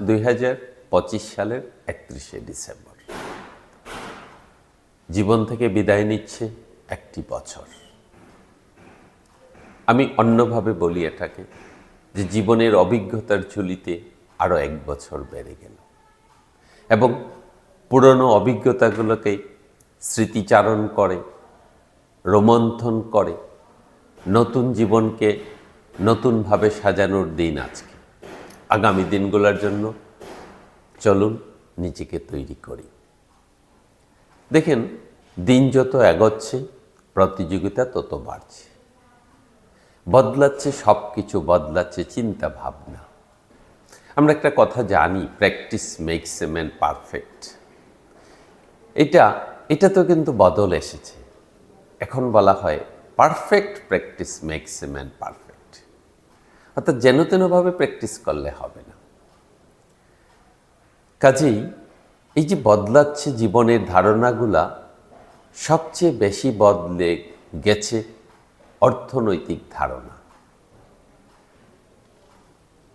2025 সালের 31শে ডিসেম্বর। জীবন থেকে বিদায় নিচ্ছে একটি বছর। আমি অন্যভাবে বলি এটাকে যে জীবনের অভিজ্ঞতার ঝুলিতে আরও 1 বছর বেড়ে গেল এবং পুরনো অভিজ্ঞতাগুলোকে স্মৃতিচারণ করে, রোমন্থন করে নতুন জীবনকে নতুনভাবে সাজানোর দিন আজকে। আগামী দিনগুলোর জন্য চলুন নিজেকে তৈরি করি। দেখেন, দিন যত এগোচ্ছে প্রতিযোগিতা তত বাড়ছে, বদলাচ্ছে সব কিছু, বদলাচ্ছে চিন্তা ভাবনা। আমরা একটা কথা জানি, practice makes a man perfect. এটা তো কিন্তু বদল এসেছে। এখন বলা হয় perfect practice makes a man perfect. অর্থাৎ যেন তেনভাবে প্র্যাকটিস করলে হবে না। কাজেই এই যে বদলাচ্ছে জীবনের ধারণাগুলা, সবচেয়ে বেশি বদলে গেছে অর্থনৈতিক ধারণা।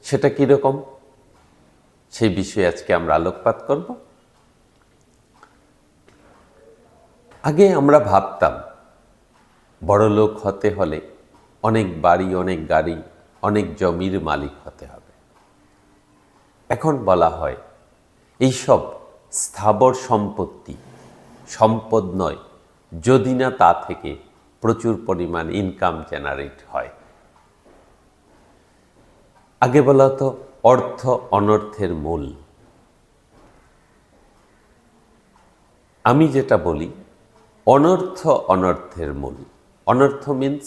সেটা কীরকম, সেই বিষয়ে আজকে আমরা আলোকপাত করব। আগে আমরা ভাবতাম বড়লোক হতে হলে অনেক বাড়ি, অনেক গাড়ি, অনেক জমির মালিক হতে হবে। এখন বলা হয় এইসব স্থাবর সম্পত্তি সম্পদ নয়, যদি না তা থেকে প্রচুর পরিমাণ ইনকাম জেনারেট হয়। আগে বলা হতো অর্থ অনর্থের মূল। আমি যেটা বলি অনর্থ অনর্থের মূল। অনর্থ মিন্স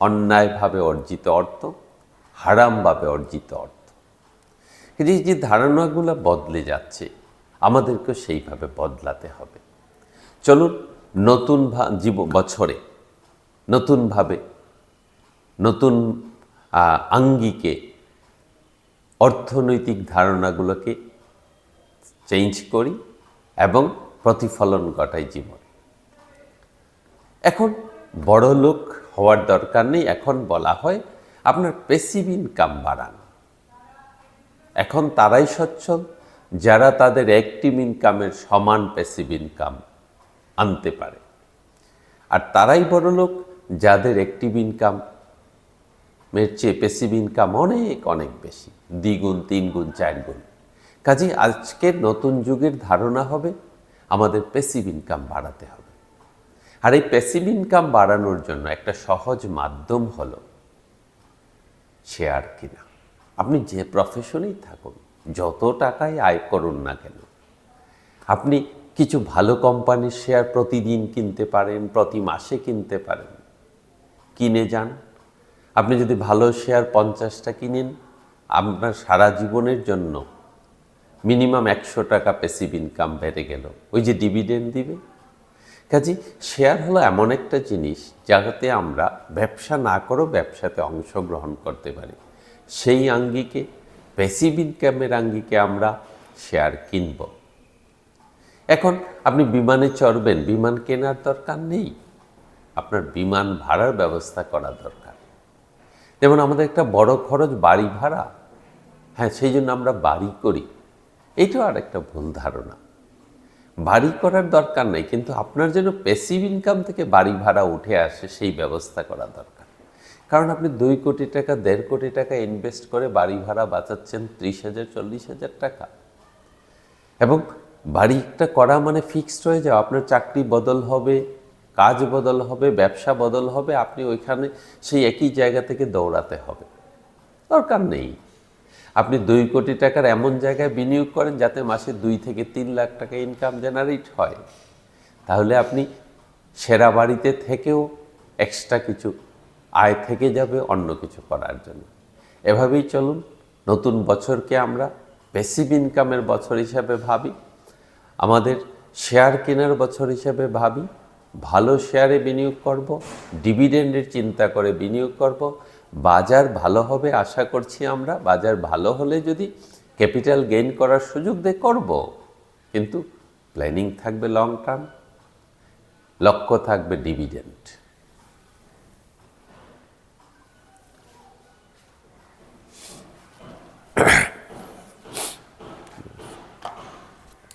অন্যায়ভাবে অর্জিত অর্থ, হারামভাবে অর্জিত অর্থ। এই যে ধারণাগুলো বদলে যাচ্ছে, আমাদেরকে সেইভাবে বদলাতে হবে। চলুন নতুন বছরে নতুনভাবে নতুন আঙ্গিকে অর্থনৈতিক ধারণাগুলোকে চেঞ্জ করি এবং প্রতিফলন ঘটাই জীবনে। এখন বড় লোক হওয়ার দরকার নেই। এখন বলা হয় আপনার প্যাসিভ ইনকাম বাড়ান। এখন তারাই সচ্ছল যারা তাদের অ্যাক্টিভ ইনকামের সমান প্যাসিভ ইনকাম আনতে পারে, আর তারাই বড় লোক যাদের অ্যাক্টিভ ইনকামের চেয়ে প্যাসিভ ইনকাম অনেক অনেক বেশি, 2 গুণ 3 গুণ 4 গুণ। কাজেই আজকের নতুন যুগের ধারণা হবে আমাদের প্যাসিভ ইনকাম বাড়াতে হবে। আর এই প্যাসিভ ইনকাম বাড়ানোর জন্য একটা সহজ মাধ্যম হলো শেয়ার কিনা। আপনি যে প্রফেশনেই থাকুন, যত টাকাই আয় করুন না কেন, আপনি কিছু ভালো কোম্পানির শেয়ার প্রতিদিন কিনতে পারেন, প্রতি মাসে কিনতে পারেন। কিনে যান। আপনি যদি ভালো শেয়ার 50টা কিনেন, আপনার সারা জীবনের জন্য মিনিমাম 100 টাকা প্যাসিভ ইনকাম বেড়ে গেল। ওই যে ডিভিডেন্ড দিবে। কাজে শেয়ার হলো এমন একটা জিনিস যাতে আমরা ব্যবসা না করেও ব্যবসাতে অংশগ্রহণ করতে পারি। সেই আঙ্গিকে, প্যাসিভ ইনকামের আঙ্গিকে আমরা শেয়ার কিনব। এখন আপনি বিমানে চড়বেন, বিমান কেনার দরকার নেই, আপনার বিমান ভাড়ার ব্যবস্থা করা দরকার। যেমন আমাদের একটা বড় খরচ বাড়ি ভাড়া। হ্যাঁ, সেই জন্য আমরা বাড়ি করি। এইটাও আর একটা ভুল ধারণা। বাড়ি করার দরকার নেই, কিন্তু আপনার যেন প্যাসিভ ইনকাম থেকে বাড়ি ভাড়া উঠে আসে সেই ব্যবস্থা করা দরকার। কারণ আপনি 2 কোটি টাকা 1.5 কোটি টাকা ইনভেস্ট করে বাড়ি ভাড়া বাঁচাচ্ছেন 30,000 40,000 টাকা। এবং বাড়িটা করা মানে ফিক্সড হয়ে যাওয়া। আপনার চাকরি বদল হবে, কাজ বদল হবে, ব্যবসা বদল হবে, আপনি ওইখানে সেই একই জায়গা থেকে দৌড়াতে হবে। দরকার নেই। আপনি 2 কোটি টাকার এমন জায়গায় বিনিয়োগ করেন যাতে মাসে 2 থেকে 3 লাখ টাকা ইনকাম জেনারেট হয়। তাহলে আপনি সেরা বাড়িতে থেকেও এক্সট্রা কিছু আয় থেকে যাবে অন্য কিছু করার জন্য। এভাবেই চলুন নতুন বছরকে আমরা প্যাসিভ ইনকামের বছর হিসাবে ভাবি, আমাদের শেয়ার কেনার বছর হিসাবে ভাবি। ভালো শেয়ারে বিনিয়োগ করব, ডিভিডেন্ডের চিন্তা করে বিনিয়োগ করব। বাজার ভালো হবে আশা করছি আমরা। বাজার ভালো হলে যদি ক্যাপিটাল গেইন করার সুযোগ দেয় করব, কিন্তু প্ল্যানিং থাকবে লং টার্ম, লক্ষ্য থাকবে ডিভিডেন্ড।